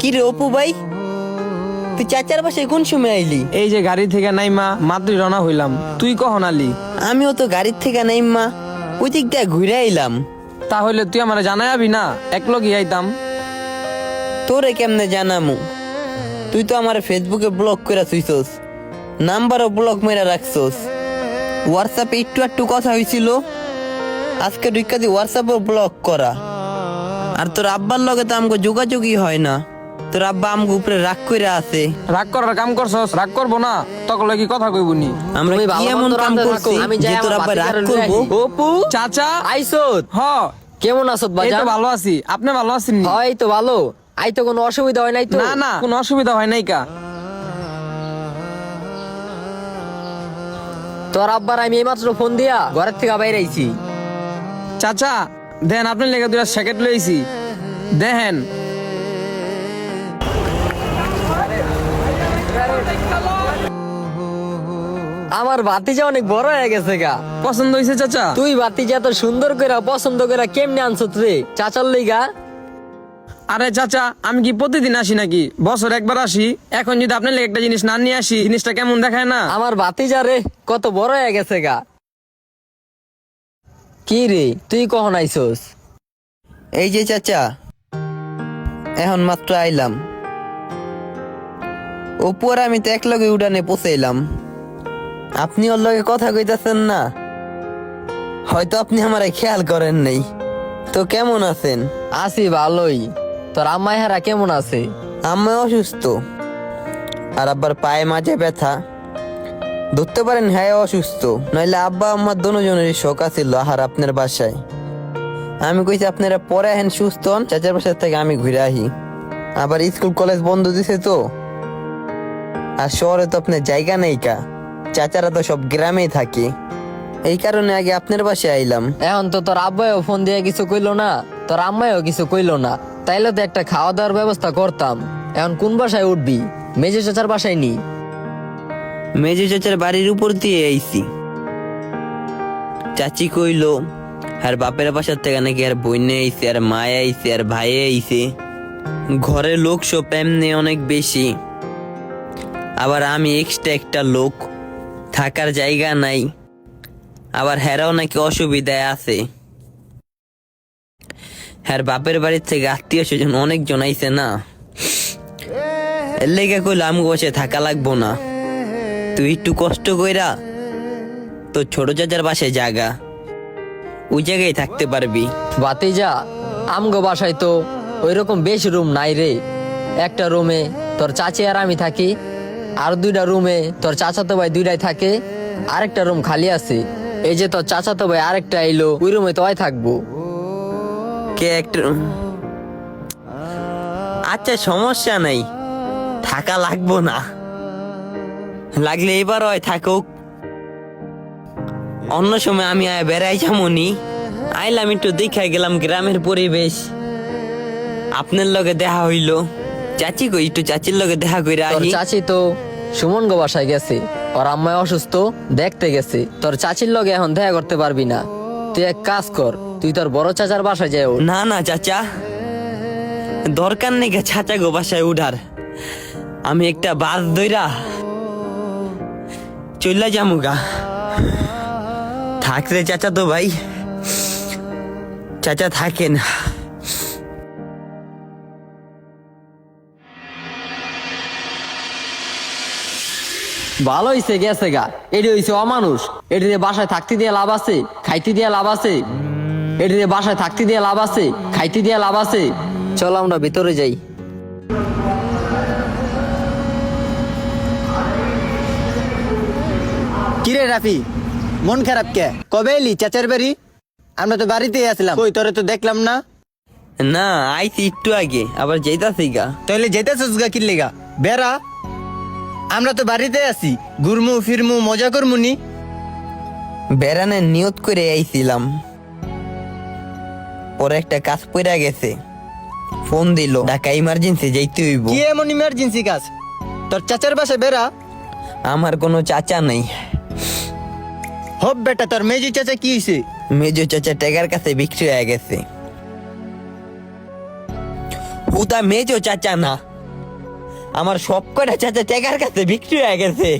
কি রে অপু ভাই, তুই চাচার বাসায় কোন সময় আইলি? এই যে গাড়ি থেকে নাইমা মাত্রই রওনা হইলাম। তুই কখন আলি? আমিও তো গাড়ির থেকে নাইমা ওই দিক দিয়ে ঘুরে আইলাম। তাহলে তুই আমার জানাই আবি না, একলগই আইতাম। তোরে কেমনে জানামু? তুই তো আমার ফেসবুকে ব্লক করে থুইছস, নাম্বারও ব্লক মেরে রাখছস। হোয়াটসঅ্যাপে একটু একটু কথা হয়েছিল, আজকে ঢুকা দি হোয়াটসঅ্যাপও ব্লক করা। আর তোর আব্বার লগে তো আমাকে যোগাযোগই হয় না। তোর আব্বা আমাকে উপরে রাগ করে আছে। রাগ করার কাম করছস, রাগ করবো না, তখন লাগি কথা কইবুনি। আমরা তুমি কি ভালো এমন মন্দ কাম রাঁধতে করছি থাকো, আমি যাই যে তোর আমার আব্বা রাগ বাতিটারে লইয়া করবো? আহি। অপু চাচা আইসোত, হ, কেমন আছো এই তো বাজান? ভালো আছি। আপনি ভালো আছেন? হয় তো ভালো, আই তো কোনো অসুবিধা হয় নাই তো? না না, কোনো অসুবিধা হয় নাই কা। তোর আব্বার আমি এইমাত্র ফোন দিয়া ঘরের থেকে বাইরে আইছি। চাচা দেন, আপনার লেগে দুটা স্যাকেট লইছি, দেখেন। আমার ভাতিজা অনেক বড় হয়ে গেছে গা। পছন্দ হয়েছে চাচা? তুই ভাতিজা এত সুন্দর করে পছন্দ করে কেমনে আনছত রে চাচার লইগা? আরে চাচা, আমি কি প্রতিদিন আসি নাকি? বছর একবার আসি। এখন যদি আপনার লেগে একটা জিনিস না নিয়ে আসি, জিনিসটা কেমন দেখায় না? আমার ভাতিজা রে কত বড় হয়ে গেছে গা। কি রে তুই কখন আইছস? এই যে চাচা, এখন মাত্র আইলাম। অপু আর আমি তো একলগে উড়ানে পৌঁছাইলাম। আপনি ওর লগে কথা কইতাছেন না, হয়তো আপনি আমারে খেয়াল করেন নাই। তো কেমন আছেন? আছি ভালোই। তোর আম্মাই হারা কেমন আছে? আম্মা অসুস্থ, আর আব্বার পায়ে মাঝে ব্যথা। ধরতে পারেন হ্যাঁ অসুস্থ, নইলে আব্বা আম্মার দুজনেরই শোক আছিল আহার আপনার বাসায়। আমি কইছি আপনারা পরে হেন সুস্থ হন, চাচার বাসার থেকে আমি ঘুরে আহি। আবার স্কুল কলেজ বন্ধ দিছে তো, আর শহরে তো আপনার জায়গা নেই কা, চাচারা তো সব গ্রামেই থাকে। এই কারণে আগে আপনার বাসায় আইলাম। এখন তো তোর আব্বাইও ফোন দিয়ে কিছু কইলো না, তোর আম্মাইও কিছু কইলো না, তাইলে তো একটা খাওয়া দাওয়ার ব্যবস্থা করতাম। এখন কোন বাসায় উঠবি? মেজে চাচার বাসায় নি? মেজো চাচার বাড়ির উপর দিয়ে আইছি। চাচি কইলো আর বাপের বাসার থেকে নাকি আর বইনে আইছে, আর মায়ে আইছে, আর ভাই আইছে। ঘরের লোক সব এমনি অনেক বেশি, আবার আমি এক্সট্রা একটা লোক, থাকার জায়গা নাই। আবার হেরাও নাকি অসুবিধায় আছে। হ্যাঁ, বাপের বাড়ির থেকে আত্মীয় স্বজন অনেকজন আইছে না, এর লেগে কইলো আমি বসে থাকা লাগবো না, তুই একটু কষ্ট কইরা তো ছোট চাচার বাসায় জায়গা, ওই জায়গায় থাকতে পারবি। ভাতিজা আমগো বাসায় তো ওইরকম বেশি রুম নাই রে। একটা রুমে তোর চাচি আর আমি থাকি, আর দুইটা রুমে তোর চাচাতো ভাই দুইটাই থাকে, আরেকটা রুম খালি আছে। এই যে তোর চাচাতো ভাই আরেকটা আইলো, ওই রুমে তো থাকবো। কে একটা, আচ্ছা সমস্যা নাই, থাকা লাগবো না, লাগলে এবার হয় থাকুক। অন্য সময় আমি বেড়াই যেমনই আইলাম, একটু দেখাই গেলাম গ্রামের পরিবেশ। আপনার লগে দেখা হইলো, চাচি কই একটু চাচির লগে দেখা কইরা তোর আহি। চাচি তো সুমন গো বাসায় গেছে, ওর আম্মায় অসুস্থ, দেখতে গেছে। তোর চাচির লগে এখন দেখা করতে পারবি না। তুই এক কাজ কর, তুই তোর বড় চাচার বাসায় যাই ওঠ। না না চাচা, দরকার নেই গে চাচা গো বাসায় উঠার। আমি একটা বাস ধইরা চইলা যামুগা। থাকলে চাচা তো ভাই, চাচা থাকেন। ভালো হইছে গেছে গা, এটি হইছে অমানুষ। এটি দিয়ে বাসায় থাকতে দিয়ে লাভ আছে, খাইতে দিয়ে লাভ আছে? এটি দিয়ে বাসায় থাকতে দিয়ে লাভ আছে, খাইতে দিয়ে লাভ আছে? চল আমরা ভিতরে যাই। কিরে রাফি, মন খারাপ কে? কবে এলি চাচার বাড়ি? আমরা তো বাড়িতেই আসলাম, কই তোরে তো দেখলাম না। না আইছি একটু আগে, আবার যাইতাছি গা। তাহলে যেতেছিস গা কিনলে গা? বেড়া, আমরা তো বাড়িতে আছি, ঘুরমু ফিরমু মজা করমু নি। বেড়ানের নিয়ত করে আইছিলাম, পরে একটা কাজ পড়া গেছে, ফোন দিল ঢাকা ইমার্জেন্সি যাইতে হইব। কি এমন ইমার্জেন্সি কাজ? তোর চাচার বাসায় বেড়া। আমার কোনো চাচা নাই। হব বেটা, তোর মেজি চাচা কি হইছে? মেজো চাচা টেকার কাছে বিক্রি হয়ে গেছে। হুদা মেজো চাচা না, আমার সব কটা চাচা টাকার কাছে বিক্রি হয়ে গেছে,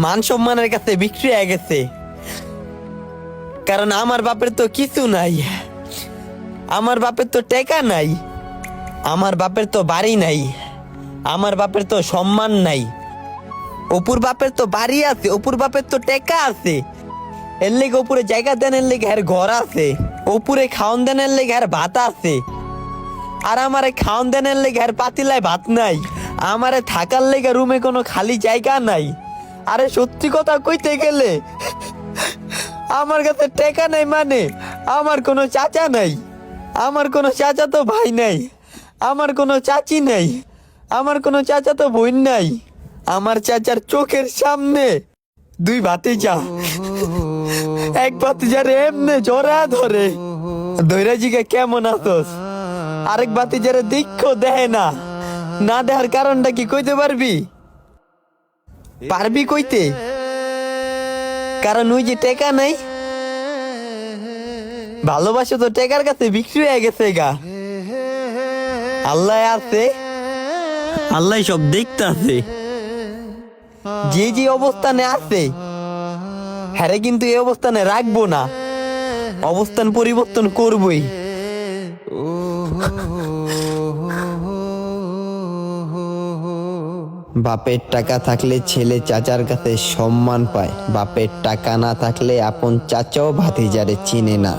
মান সম্মানের কাছে বিক্রি হয়ে গেছে। কারণ আমার বাপের তো কিছু নাই, আমার বাপের তো টাকা নাই, আমার বাপের তো বাড়ি নাই, আমার বাপের তো সম্মান নাই। অপুর বাপের তো বাড়ি আছে, অপুর বাপের তো টাকা আছে, এর লেগে উপরে জায়গা দেন, এর লেগে এর ঘর আছে, উপরে খাওন দেন, এর লেগে এর ভাত আছে। আর আমারে খাওন দেন এর লেগে এর পাতিলায় ভাত নাই, আমারে থাকার লেগে রুমে কোনো খালি জায়গা নাই। আরে সত্যি কথা কইতে গেলে আমার কাছে টাকা নাই, মানে আমার কোনো চাচা নাই, আমার কোনো চাচা তো ভাই নাই, আমার কোনো চাচি নাই, আমার কোনো চাচা তো বোন নাই। আমার চাচার চোখের সামনে দুই ভাতিজা, এক ভাতিজারে এমনে জড়া ধরে ধৈরা জিগে কেমন আছোস, আরেক ভাতিজারে দিক্ষ দেয় না। না দেখার কারণটা কি কইতে পারবি? পারবি কইতে? কারণ ওই যে টাকা নাই, ভালোবাসা তো টাকার কাছে বিক্রি হয়ে গেছে গা। আল্লাহ আছে, আল্লাহ সব দেখতে আছে। যে যে অবস্থানে আছে হ্যারে কিন্তু এই অবস্থানে রাখবো না, অবস্থান পরিবর্তন করবই। বাপের টাকা থাকলে ছেলে চাচার কাছে সম্মান পায়, বাপের টাকা না থাকলে আপন চাচাও ভাতিজারে চিনে না।